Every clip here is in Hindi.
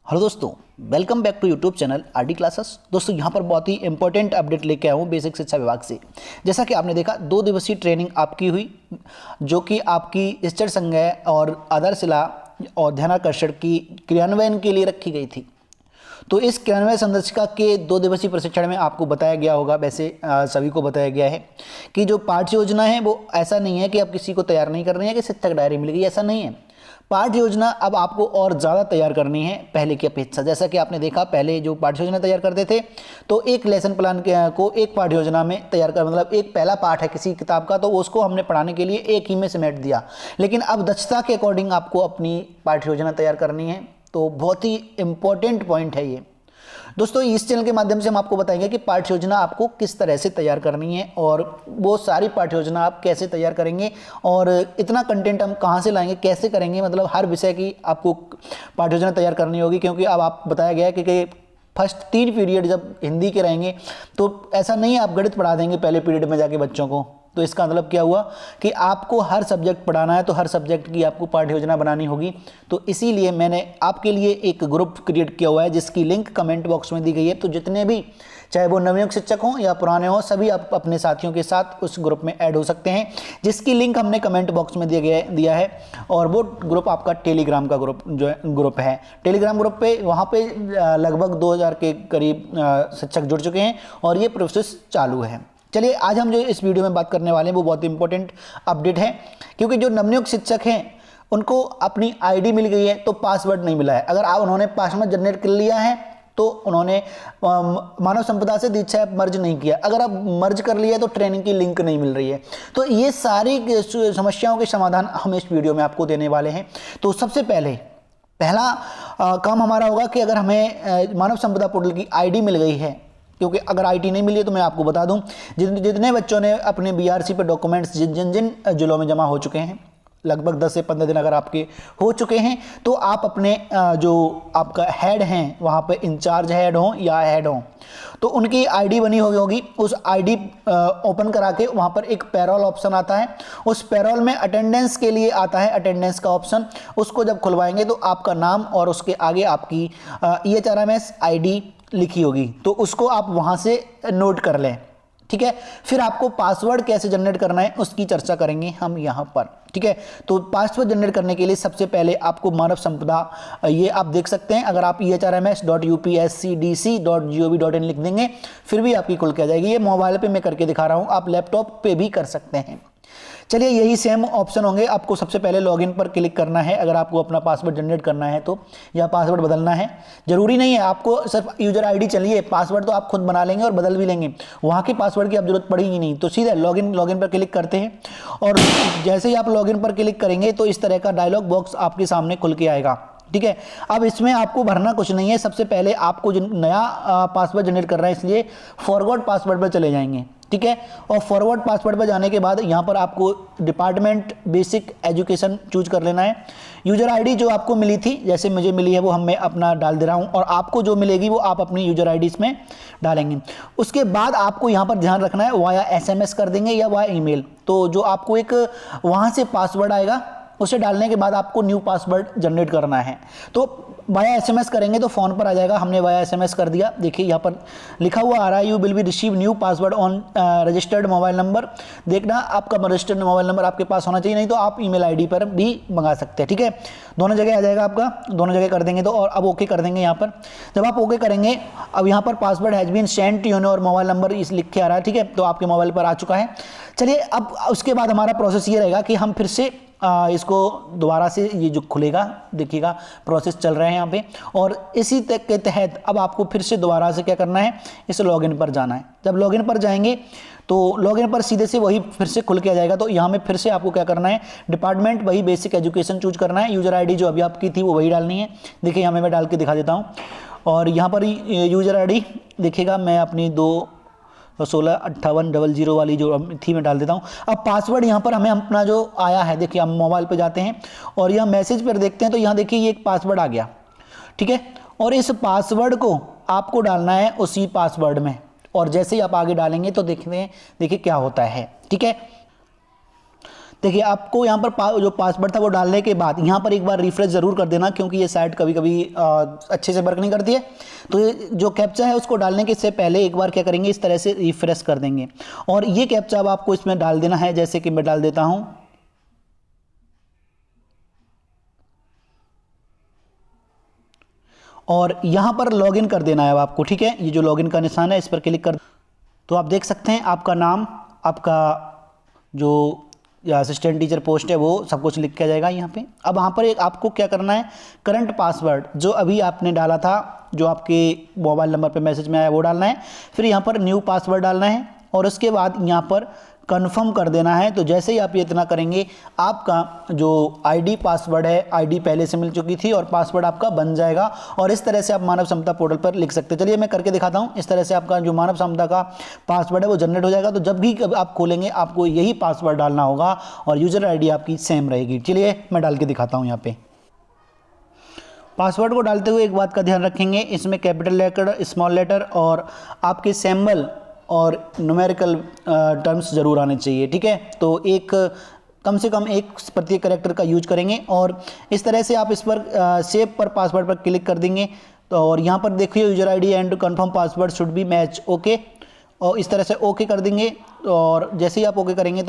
हेलो दोस्तों, welcome back to YouTube channel RD classes. दोस्तों यहाँ पर बहुत ही इंपॉर्टेंट अपडेट लेके आया हूँ बेसिक शिक्षा विभाग से। जैसा कि आपने देखा 2 दिवसीय ट्रेनिंग आपकी हुई, जो कि आपकी ईस्टर संज्ञा और आधारशिला और ध्यानाकर्षण की क्रियान्वयन के लिए रखी गई थी। तो इस क्रियान्वयन संदर्शिका के 2 दिवसीय प्रशिक्षण में आपको बताया गया होगा, वैसे सभी को बताया गया है कि जो पाठ्य योजना है वो ऐसा नहीं है कि आप किसी को तैयार नहीं कर रहे हैं कि शिक्षक डायरी मिल गई, ऐसा नहीं है। पाठ्य योजना अब आपको और ज़्यादा तैयार करनी है पहले की अपेक्षा। जैसा कि आपने देखा, पहले जो पाठ्य योजना तैयार करते थे तो एक लेसन प्लान को एक पाठ्य योजना में तैयार कर, मतलब एक पहला पाठ है किसी किताब का तो उसको हमने पढ़ाने के लिए एक ही में समेट दिया। लेकिन अब दक्षता के अकॉर्डिंग आपको अपनी पाठ्य योजना तैयार करनी है। तो बहुत ही इंपॉर्टेंट पॉइंट है ये। दोस्तों इस चैनल के माध्यम से हम आपको बताएंगे कि पाठ्य योजना आपको किस तरह से तैयार करनी है और वो सारी पाठ्य योजना आप कैसे तैयार करेंगे और इतना कंटेंट हम कहाँ से लाएंगे, कैसे करेंगे। मतलब हर विषय की आपको पाठ्य योजना तैयार करनी होगी, क्योंकि अब आप बताया गया है कि फर्स्ट 3 पीरियड जब हिंदी के रहेंगे तो ऐसा नहीं है आप गणित पढ़ा देंगे पहले पीरियड में जाके बच्चों को। तो इसका मतलब क्या हुआ कि आपको हर सब्जेक्ट पढ़ाना है, तो हर सब्जेक्ट की आपको पाठ्य योजना बनानी होगी। तो इसीलिए मैंने आपके लिए एक ग्रुप क्रिएट किया हुआ है जिसकी लिंक कमेंट बॉक्स में दी गई है। तो जितने भी, चाहे वो नवनियुक्त शिक्षक हों या पुराने हों, सभी आप अपने साथियों के साथ उस ग्रुप में ऐड हो सकते हैं, जिसकी लिंक हमने कमेंट बॉक्स में दिया है। और वो ग्रुप आपका टेलीग्राम का ग्रुप है। टेलीग्राम ग्रुप पे वहाँ पे लगभग 2000 के करीब शिक्षक जुड़ चुके हैं और ये प्रोसेस चालू है। चलिए आज हम जो इस वीडियो में बात करने वाले हैं वो बहुत इंपॉर्टेंट अपडेट है, क्योंकि जो नवनियुक्त शिक्षक हैं उनको अपनी आईडी मिल गई है तो पासवर्ड नहीं मिला है। अगर आप उन्होंने पासवर्ड जनरेट कर लिया है तो उन्होंने मानव संपदा से दीक्षा ऐप मर्ज नहीं किया। अगर आप मर्ज कर लिया तो ट्रेनिंग की लिंक नहीं मिल रही है। तो ये सारी समस्याओं के समाधान हम इस वीडियो में आपको देने वाले हैं। तो सबसे पहला काम हमारा होगा कि अगर हमें मानव संपदा पोर्टल की आईडी मिल गई है, क्योंकि अगर आईटी नहीं मिली है तो मैं आपको बता दूं, जितने बच्चों ने अपने बीआरसी पे डॉक्यूमेंट्स जिन जिन जिलों में जमा हो चुके हैं, लगभग 10 से 15 दिन अगर आपके हो चुके हैं, तो आप अपने जो आपका हेड हैं वहाँ पे इंचार्ज हेड हो या हेड हो, तो उनकी आईडी बनी होगी। उस आईडी ओपन करा के वहाँ पर एक पैरोल ऑप्शन आता है। उस पैरोल में अटेंडेंस के लिए आता है अटेंडेंस का ऑप्शन। उसको जब खुलवाएंगे तो आपका नाम और उसके आगे आपकी EHRMS आईडी लिखी होगी, तो उसको आप वहाँ से नोट कर लें। ठीक है, फिर आपको पासवर्ड कैसे जनरेट करना है उसकी चर्चा करेंगे हम यहाँ पर। ठीक है, तो पासवर्ड जनरेट करने के लिए सबसे पहले आपको मानव संपदा, ये आप देख सकते हैं, अगर आप ehrms.upscdc.gov.in लिख देंगे फिर भी आपकी खुल के आ जाएगी। ये मोबाइल पे मैं करके दिखा रहा हूँ, आप लैपटॉप पे भी कर सकते हैं। चलिए यही सेम ऑप्शन होंगे। आपको सबसे पहले लॉगिन पर क्लिक करना है अगर आपको अपना पासवर्ड जनरेट करना है तो, या पासवर्ड बदलना है। जरूरी नहीं है आपको सिर्फ यूजर आईडी चाहिए, पासवर्ड तो आप खुद बना लेंगे और बदल भी लेंगे, वहाँ के पासवर्ड की अब जरूरत पड़ेगी नहीं। तो सीधे लॉगिन पर क्लिक करते हैं और जैसे ही आप लॉगिन पर क्लिक करेंगे तो इस तरह का डायलॉग बॉक्स आपके सामने खुल के आएगा। ठीक है, अब इसमें आपको भरना कुछ नहीं है। सबसे पहले आपको नया पासवर्ड जनरेट कर रहा है, इसलिए फॉरवर्ड पासवर्ड पर चले जाएंगे। ठीक है, और फॉरवर्ड पासवर्ड पर जाने के बाद यहाँ पर आपको डिपार्टमेंट बेसिक एजुकेशन चूज कर लेना है। यूजर आईडी जो आपको मिली थी, जैसे मुझे मिली है वो मैं अपना डाल दे रहा हूँ, और आपको जो मिलेगी वो आप अपनी यूजर आईडी इसमें डालेंगे। उसके बाद आपको यहाँ पर ध्यान रखना है वाया SMS कर देंगे या वाया ईमेल। तो जो आपको एक वहाँ से पासवर्ड आएगा उसे डालने के बाद आपको न्यू पासवर्ड जनरेट करना है। तो वाया SMS करेंगे तो फ़ोन पर आ जाएगा। हमने वाया SMS कर दिया, देखिए यहाँ पर लिखा हुआ आ रहा है, you will be receive new password on registered mobile number. देखना आपका रजिस्टर्ड मोबाइल नंबर आपके पास होना चाहिए, नहीं तो आप ईमेल आईडी पर भी मंगा सकते हैं। ठीक है, दोनों जगह आ जाएगा आपका, दोनों जगह कर देंगे तो। और अब ओके कर देंगे यहाँ पर। जब आप ओके करेंगे, अब यहाँ पर password has been send to your mobile number इस लिख के आ रहा है। ठीक है, तो आपके मोबाइल पर आ चुका है। चलिए अब उसके बाद हमारा प्रोसेस ये रहेगा कि हम फिर से इसको दोबारा से, ये जो खुलेगा देखिएगा प्रोसेस चल रहे हैं यहाँ पे, और इसी के तहत अब आपको फिर से दोबारा से क्या करना है, इस लॉगिन पर जाना है। जब लॉगिन पर जाएंगे तो लॉगिन पर सीधे से वही फिर से खुल के आ जाएगा। तो यहाँ में फिर से आपको क्या करना है, डिपार्टमेंट वही बेसिक एजुकेशन चूज करना है। यूजर आईडी जो अभी आपकी थी वो वही डालनी है। देखिए यहाँ मैं डाल के दिखा देता हूँ, और यहाँ पर यूजर आईडी देखिएगा मैं अपनी 2165800 वाली जो थी मैं डाल देता हूँ। अब पासवर्ड यहाँ पर हमें अपना जो आया है, देखिए हम मोबाइल पे जाते हैं और यहाँ मैसेज पर देखते हैं तो यहाँ देखिए ये एक पासवर्ड आ गया। ठीक है, और इस पासवर्ड को आपको डालना है उसी पासवर्ड में, और जैसे ही आप आगे डालेंगे तो देखते हैं, देखिए क्या होता है। ठीक है, देखिए आपको यहाँ पर जो पासवर्ड था वो डालने के बाद यहाँ पर एक बार रिफ्रेश ज़रूर कर देना, क्योंकि ये साइट कभी कभी अच्छे से वर्क नहीं करती है। तो ये जो कैप्चा है उसको डालने के से पहले एक बार क्या करेंगे, इस तरह से रिफ्रेश कर देंगे और ये कैप्चा अब आपको इसमें डाल देना है। जैसे कि मैं डाल देता हूँ और यहाँ पर लॉगिन कर देना है अब आपको, ठीक है। ये जो लॉगिन का निशान है इस पर क्लिक कर, तो आप देख सकते हैं आपका नाम, आपका जो असिस्टेंट टीचर पोस्ट है वो सब कुछ लिख के जाएगा यहाँ पे। अब वहाँ पर एक आपको क्या करना है, करंट पासवर्ड जो अभी आपने डाला था, जो आपके मोबाइल नंबर पे मैसेज में आया वो डालना है। फिर यहाँ पर न्यू पासवर्ड डालना है और उसके बाद यहाँ पर कंफर्म कर देना है। तो जैसे ही आप ये इतना करेंगे, आपका जो आईडी पासवर्ड है, आईडी पहले से मिल चुकी थी और पासवर्ड आपका बन जाएगा। और इस तरह से आप मानव क्षमता पोर्टल पर लिख सकते हैं। चलिए मैं करके दिखाता हूँ। इस तरह से आपका जो मानव क्षमता का पासवर्ड है वो जनरेट हो जाएगा। तो जब भी आप खोलेंगे आपको यही पासवर्ड डालना होगा और यूजर आई डी आपकी सेम रहेगी। चलिए मैं डाल के दिखाता हूँ। यहाँ पे पासवर्ड को डालते हुए एक बात का ध्यान रखेंगे, इसमें कैपिटल लेटर, स्मॉल लेटर और आपके सिंबल और न्यूमेरिकल टर्म्स जरूर आने चाहिए, ठीक है। तो एक कम से कम एक प्रत्येक कैरेक्टर का यूज करेंगे और इस तरह से आप इस पर सेव पर पासवर्ड पर क्लिक कर देंगे। तो और यहाँ पर देखिए user ID and confirm password should be match okay, और इस तरह से ओके कर देंगे। और जैसे ही आप ओके करेंगे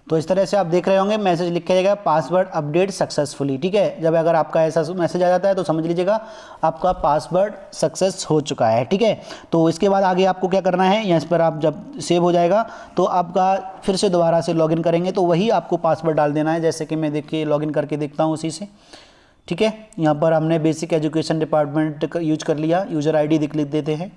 तो इस तरह से आप देख रहे होंगे मैसेज लिखा जाएगा पासवर्ड अपडेट सक्सेसफुली, ठीक है। जब अगर आपका ऐसा मैसेज आ जाता है तो समझ लीजिएगा आपका पासवर्ड सक्सेस हो चुका है, ठीक है। तो इसके बाद आगे आपको क्या करना है, यहाँ पर आप जब सेव हो जाएगा तो आपका फिर से दोबारा से लॉगिन करेंगे तो वही आपको पासवर्ड डाल देना है। जैसे कि मैं देखिए लॉगिन करके देखता हूँ उसी से, ठीक है। यहाँ पर हमने बेसिक एजुकेशन डिपार्टमेंट यूज कर लिया, यूजर आई डी लिख देते हैं।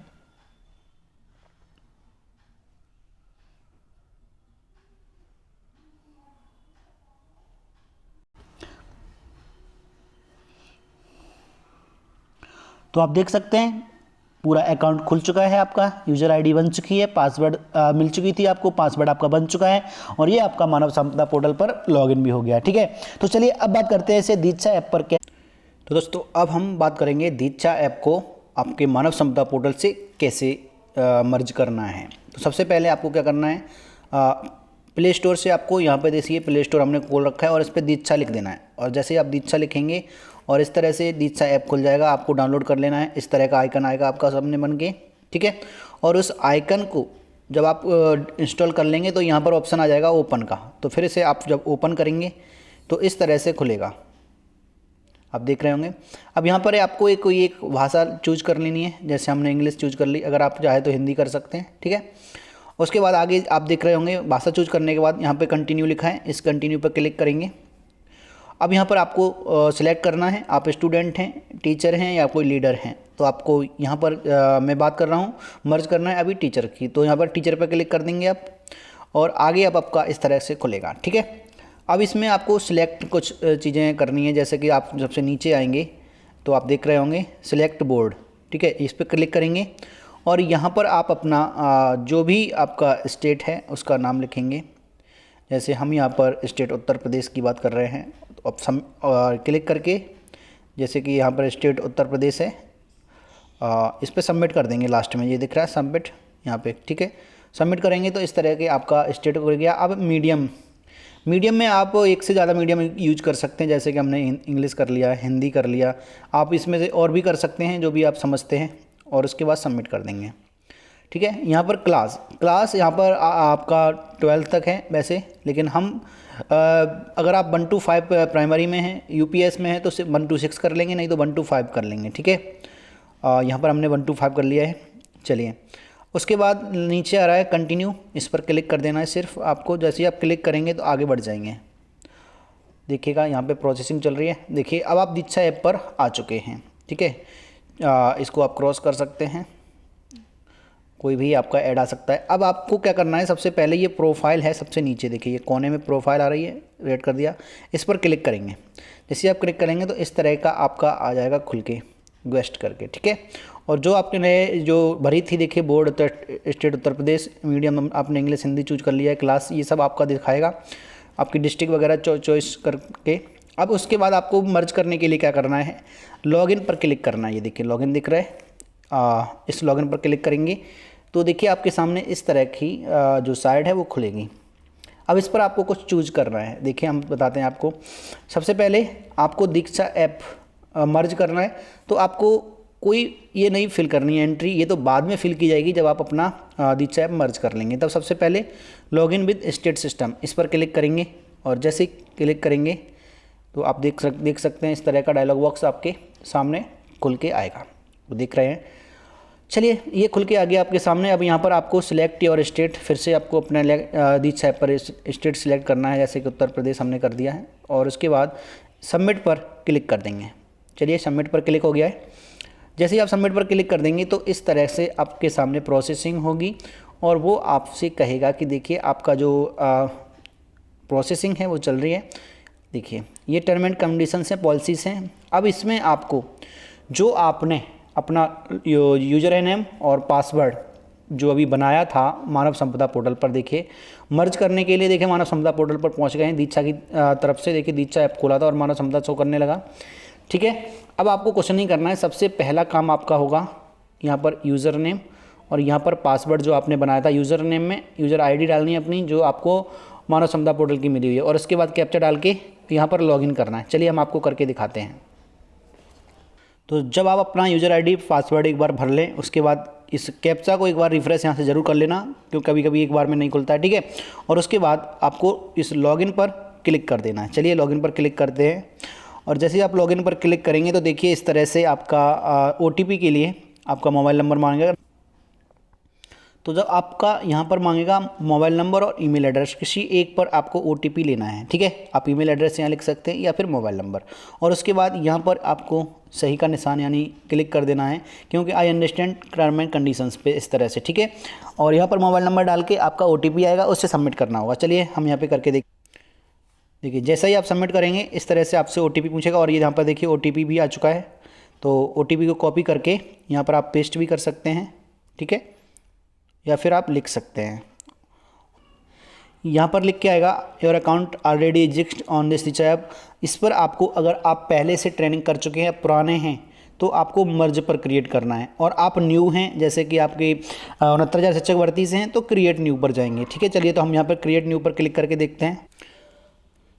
तो आप देख सकते हैं पूरा अकाउंट खुल चुका है, आपका यूजर आईडी बन चुकी है, पासवर्ड मिल चुकी थी आपको, पासवर्ड आपका बन चुका है और ये आपका मानव क्षमता पोर्टल पर लॉगिन भी हो गया, ठीक है। तो चलिए अब बात करते हैं इसे दीक्षा ऐप पर क्या। तो दोस्तों अब हम बात करेंगे दीक्षा ऐप को आपके मानव क्षमता पोर्टल से कैसे मर्ज करना है। तो सबसे पहले आपको क्या करना है, प्ले स्टोर से आपको यहाँ पे देखिए प्ले स्टोर हमने खोल रखा है और इस पर दीक्षा लिख देना है। और जैसे ही आप दीक्षा लिखेंगे और इस तरह से दीक्षा ऐप खुल जाएगा, आपको डाउनलोड कर लेना है। इस तरह का आइकन आएगा आपका सामने बन के, ठीक है। और उस आइकन को जब आप इंस्टॉल कर लेंगे तो यहाँ पर ऑप्शन आ जाएगा ओपन का। तो फिर इसे आप जब ओपन करेंगे तो इस तरह से खुलेगा, आप देख रहे होंगे। अब यहाँ पर आपको कोई एक भाषा चूज कर लेनी है, जैसे हमने इंग्लिश चूज कर ली, अगर आप चाहे तो हिंदी कर सकते हैं, ठीक है। उसके बाद आगे आप देख रहे होंगे भाषा चूज करने के बाद यहाँ पे कंटिन्यू लिखा है, इस कंटिन्यू पर क्लिक करेंगे। अब यहाँ पर आपको सिलेक्ट करना है, आप स्टूडेंट हैं, टीचर हैं या कोई लीडर हैं। तो आपको यहाँ पर मैं बात कर रहा हूँ मर्ज करना है अभी टीचर की, तो यहाँ पर टीचर पर क्लिक कर देंगे आप और आगे अब आपका इस तरह से खुलेगा, ठीक है। अब इसमें आपको सिलेक्ट कुछ चीज़ें करनी है, जैसे कि आप सबसे नीचे आएंगे तो आप देख रहे होंगे सिलेक्ट बोर्ड, ठीक है। इस पर क्लिक करेंगे और यहाँ पर आप अपना जो भी आपका स्टेट है उसका नाम लिखेंगे। जैसे हम यहाँ पर स्टेट उत्तर प्रदेश की बात कर रहे हैं, तो अब क्लिक करके जैसे कि यहाँ पर स्टेट उत्तर प्रदेश है, इस पर सबमिट कर देंगे। लास्ट में ये दिख रहा है सबमिट यहाँ पे, ठीक है। सबमिट करेंगे तो इस तरह के आपका स्टेट हो गया। अब मीडियम में आप एक से ज़्यादा मीडियम यूज कर सकते हैं, जैसे कि हमने इंग्लिश कर लिया, हिंदी कर लिया, आप इसमें से और भी कर सकते हैं जो भी आप समझते हैं और उसके बाद सबमिट कर देंगे, ठीक है। यहाँ पर क्लास यहाँ पर आपका 12th तक है वैसे, लेकिन हम अगर आप 1 to 5 प्राइमरी में हैं, यूपीएस में है तो 1 to 6 कर लेंगे, नहीं तो 1 to 5 कर लेंगे, ठीक है। यहाँ पर हमने 1 to 5 कर लिया है। चलिए उसके बाद नीचे आ रहा है कंटिन्यू, इस पर क्लिक कर देना है सिर्फ आपको। जैसे ही आप क्लिक करेंगे तो आगे बढ़ जाएंगे, देखिएगा यहाँ पे प्रोसेसिंग चल रही है। देखिए अब आप दीक्षा ऐप पर आ चुके हैं, ठीक है। इसको आप क्रॉस कर सकते हैं, कोई भी आपका ऐड आ सकता है। अब आपको क्या करना है, सबसे पहले ये प्रोफाइल है सबसे नीचे, देखिए ये कोने में प्रोफाइल आ रही है, रेड कर दिया, इस पर क्लिक करेंगे। जैसे आप क्लिक करेंगे तो इस तरह का आपका आ जाएगा खुल के गेस्ट करके, ठीक है। और जो आपने जो भरी थी देखिए board state Uttar Pradesh, medium आपने इंग्लिश हिंदी चूज कर लिया है, क्लास ये सब आपका दिखाएगा, आपकी डिस्ट्रिक्ट वगैरह चॉइस करके। अब उसके बाद आपको मर्ज करने के लिए क्या करना है, लॉगिन पर क्लिक करना है। ये देखिए लॉगिन दिख रहा है, इस लॉगिन पर क्लिक करेंगे तो देखिए आपके सामने इस तरह की जो साइड है वो खुलेगी। अब इस पर आपको कुछ चूज करना है। देखिए हम बताते हैं आपको। सबसे पहले आपको दीक्षा ऐप मर्ज करना है, तो आपको कोई ये नहीं फिल करनी है एंट्री, ये तो बाद में फिल की जाएगी जब आप अपना दीक्षा ऐप मर्ज कर लेंगे। तब सबसे पहले लॉगिन विद स्टेट सिस्टम इस पर क्लिक करेंगे, और जैसे ही क्लिक करेंगे तो आप देख सकते हैं इस तरह का डायलॉग बॉक्स आपके सामने खुल के आएगा, वो देख रहे हैं। चलिए ये खुल के आ गया आपके सामने। अब यहाँ पर आपको सिलेक्ट योर स्टेट, फिर से आपको अपना दीक्षा ऐप पर स्टेट सिलेक्ट करना है, जैसे कि उत्तर प्रदेश हमने कर दिया है, और उसके बाद सबमिट पर क्लिक कर देंगे। चलिए सबमिट पर क्लिक हो गया है। जैसे ही आप सबमिट पर क्लिक कर देंगे तो इस तरह से आपके सामने प्रोसेसिंग होगी, और वो आपसे कहेगा कि देखिए आपका जो प्रोसेसिंग है वो चल रही है। देखिए ये टर्म एंड कंडीशंस हैं, पॉलिसीज़ हैं। अब इसमें आपको जो आपने अपना यूजर नेम और पासवर्ड जो अभी बनाया था मानव संपदा पोर्टल पर, देखिए मर्ज करने के लिए देखिए मानव संपदा पोर्टल पर पहुंच गए हैं दीक्षा की तरफ से। देखिए दीक्षा ऐप खोला था और मानव संपदा शो करने लगा। ठीक है, अब आपको कुछ नहीं करना है। सबसे पहला काम आपका होगा यहाँ पर यूज़र नेम और यहाँ पर पासवर्ड जो आपने बनाया था, यूज़र नेम में यूज़र आईडी डालनी है अपनी जो आपको मानव संपदा पोर्टल की मिली हुई है, और उसके बाद कैप्चा डाल के यहाँ पर लॉगिन करना है। चलिए हम आपको करके दिखाते हैं। तो जब आप अपना यूज़र आईडी पासवर्ड एक बार भर लें, उसके बाद इस कैप्चा को एक बार रिफ्रेश यहाँ से ज़रूर कर लेना, क्योंकि कभी कभी एक बार में नहीं खुलता है। ठीक है, और उसके बाद आपको इस लॉगिन पर क्लिक कर देना है। चलिए लॉगिन पर क्लिक करते हैं, और जैसे ही आप लॉगिन पर क्लिक करेंगे तो देखिए इस तरह से आपका OTP के लिए आपका मोबाइल नंबर मांगेगा। तो जब आपका यहाँ पर मांगेगा मोबाइल नंबर और ईमेल एड्रेस, किसी एक पर आपको OTP लेना है। ठीक है, आप ईमेल एड्रेस यहाँ लिख सकते हैं या फिर मोबाइल नंबर, और उसके बाद यहाँ पर आपको सही का निशान यानी क्लिक कर देना है, क्योंकि I understand term and conditions पे इस तरह से। ठीक है, और यहाँ पर मोबाइल नंबर डाल के आपका OTP आएगा, उससे सबमिट करना होगा। चलिए हम यहाँ पर करके देखिए जैसा ही आप सबमिट करेंगे इस तरह से आपसे OTP पूछेगा, और ये यहाँ पर देखिए OTP भी आ चुका है। तो OTP को कॉपी करके यहाँ पर आप पेस्ट भी कर सकते हैं। ठीक है, या फिर आप लिख सकते हैं। यहाँ पर लिख के आएगा your account already exist on this Diksha app. इस पर आपको, अगर आप पहले से ट्रेनिंग कर चुके हैं, पुराने हैं, तो आपको मर्ज पर क्रिएट करना है, और आप न्यू हैं जैसे कि आपके 69,000 शिक्षक भर्ती से हैं तो क्रिएट न्यू पर जाएंगे। ठीक है, चलिए तो हम यहाँ पर क्रिएट न्यू पर क्लिक करके देखते हैं।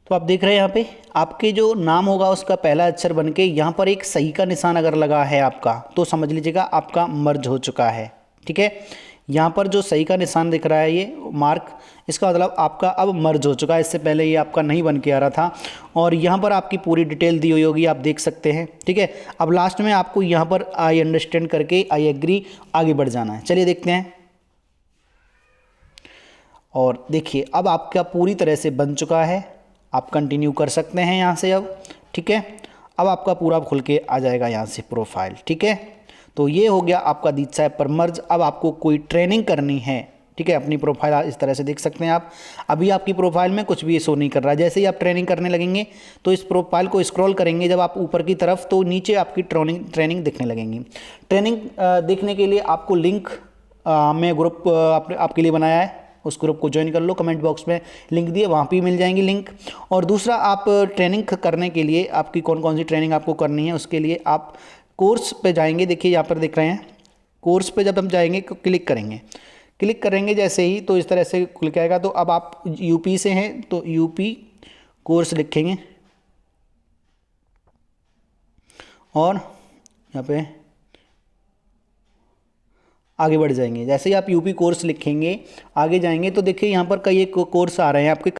तो आप देख रहे हैं यहाँ पे आपके जो नाम होगा उसका पहला अक्षर बन के यहाँ पर एक सही का निशान अगर लगा है आपका, तो समझ लीजिएगा आपका मर्ज हो चुका है। ठीक है, यहाँ पर जो सही का निशान दिख रहा है ये मार्क, इसका मतलब आपका अब मर्ज हो चुका है। इससे पहले ये आपका नहीं बन के आ रहा था, और यहाँ पर आपकी पूरी डिटेल दी हुई होगी, आप देख सकते हैं। ठीक है, अब लास्ट में आपको यहाँ पर आई अंडरस्टैंड करके आई एग्री आगे बढ़ जाना है। चलिए देखते हैं, और देखिए अब आपका पूरी तरह से बन चुका है। आप कंटिन्यू कर सकते हैं यहाँ से अब। ठीक है, अब आपका पूरा खुल के आ जाएगा यहाँ से प्रोफाइल। ठीक है, तो ये हो गया आपका दीक्षा ऐप पर मर्ज। अब आपको कोई ट्रेनिंग करनी है, ठीक है, अपनी प्रोफाइल इस तरह से देख सकते हैं आप। अभी आपकी प्रोफाइल में कुछ भी शो नहीं कर रहा है। जैसे ही आप ट्रेनिंग करने लगेंगे तो इस प्रोफाइल को स्क्रॉल करेंगे जब आप ऊपर की तरफ, तो नीचे आपकी ट्रेनिंग दिखने लगेंगी। ट्रेनिंग देखने के लिए आपको लिंक में ग्रुप आपके लिए बनाया है, उस ग्रुप को ज्वाइन कर लो। कमेंट बॉक्स में लिंक दिए, वहाँ पे मिल जाएंगी लिंक। और दूसरा, आप ट्रेनिंग करने के लिए आपकी कौन कौन सी ट्रेनिंग आपको करनी है, उसके लिए आप कोर्स पे जाएंगे। देखिए यहाँ पर देख रहे हैं, कोर्स पे जब हम जाएंगे क्लिक करेंगे जैसे ही, तो इस तरह से खुल के आएगा। तो अब आप यूपी से हैं तो यूपी कोर्स लिखेंगे, और यहाँ पे आगे बढ़ जाएंगे। जैसे ही आप यूपी कोर्स लिखेंगे आगे जाएंगे तो देखिए यहाँ पर कई एक कोर्स आ रहे हैं आपके।